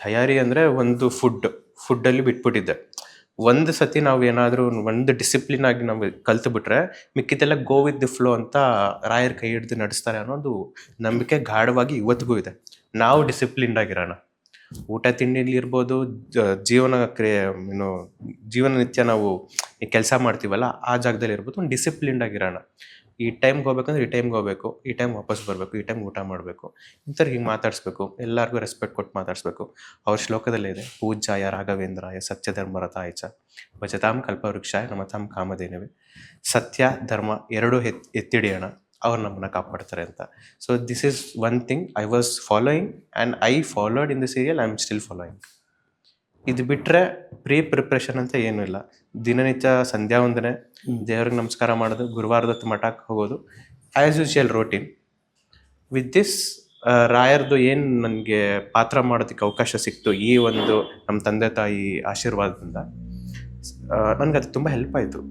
ತಯಾರಿ ಅಂದರೆ ಒಂದು ಫುಡ್ಡಲ್ಲಿ ಬಿಟ್ಬಿಟ್ಟಿದ್ದೆ. ಒಂದು ಸತಿ ನಾವು ಏನಾದರೂ ಒಂದು ಡಿಸಿಪ್ಲಿನ್ ಆಗಿ ನಾವು ಕಲ್ತು ಬಿಟ್ರೆ ಮಿಕ್ಕಿದ್ದೆಲ್ಲ ಗೋ ವಿತ್ ದಿ ಫ್ಲೋ ಅಂತ ರಾಯರ್ ಕೈ ಹಿಡಿದು ನಡೆಸ್ತಾರೆ ಅನ್ನೋದು ನಂಬಿಕೆ ಗಾಢವಾಗಿ ಇವತ್ತಿಗೂ ಇದೆ. ನಾವು ಡಿಸಿಪ್ಲಿನ್ಡ್ ಆಗಿರೋಣ. ಊಟ ತಿಂಡಿಲಿ ಇರ್ಬೋದು, ಜೀವನ ಕ್ರಿಯೆ ಏನು ಜೀವನ ನಿತ್ಯ ನಾವು ಈ ಕೆಲಸ ಮಾಡ್ತೀವಲ್ಲ ಆ ಜಾಗದಲ್ಲಿ ಇರ್ಬೋದು, ಒಂದು ಡಿಸಿಪ್ಲಿನ್ಡ್ ಆಗಿರೋಣ. ಈ ಟೈಮ್ಗೆ ಹೋಗ್ಬೇಕಂದ್ರೆ ಈ ಟೈಮ್ಗೆ ಹೋಗ್ಬೇಕು, ಈ ಟೈಮ್ ವಾಪಸ್ ಬರಬೇಕು, ಈ ಟೈಮ್ ಊಟ ಮಾಡಬೇಕು, ಇಂಥವ್ರು ಹಿಂಗೆ ಮಾತಾಡಿಸ್ಬೇಕು, ಎಲ್ಲರಿಗೂ ರೆಸ್ಪೆಕ್ಟ್ ಕೊಟ್ಟು ಮಾತಾಡಿಸ್ಬೇಕು. ಅವ್ರ ಶ್ಲೋಕದಲ್ಲೇ ಇದೆ, ಪೂಜ್ಯಾಯ ರಾಘವೇಂದ್ರಾಯ ಸತ್ಯಧರ್ಮರತಾಯ ಚ ಭಜತಾಂ ಕಲ್ಪವೃಕ್ಷಾಯ ನಮತಾಂ ಕಾಮಧೇನವೇ. ಸತ್ಯ ಧರ್ಮ ಎರಡೂ ಎತ್ತಿಡಿಯೋಣ, ಅವ್ರು ನಮ್ಮನ್ನ ಕಾಪಾಡ್ತಾರೆ ಅಂತ. So this is one thing I was following and I followed in the serial. I am still following. ಇದು ಬಿಟ್ಟರೆ ಪ್ರಿಪ್ರೇಷನ್ ಅಂತ ಏನೂ ಇಲ್ಲ. ದಿನನಿತ್ಯ ಸಂಧ್ಯಾ ವಂದನೆ, ದೇವ್ರಿಗೆ ನಮಸ್ಕಾರ ಮಾಡೋದು, ಗುರುವಾರದತ್ತು ಮಠಕ್ಕೆ ಹೋಗೋದು, as usual routine. With this ರಾಯರ್ದು ಏನು ನನಗೆ ಪಾತ್ರ ಮಾಡೋದಕ್ಕೆ ಅವಕಾಶ ಸಿಕ್ತು ಈ ಒಂದು ನಮ್ಮ ತಂದೆ ತಾಯಿ ಆಶೀರ್ವಾದದಿಂದ, ನನಗೆ ಅದು ತುಂಬ ಹೆಲ್ಪ್ ಆಯಿತು.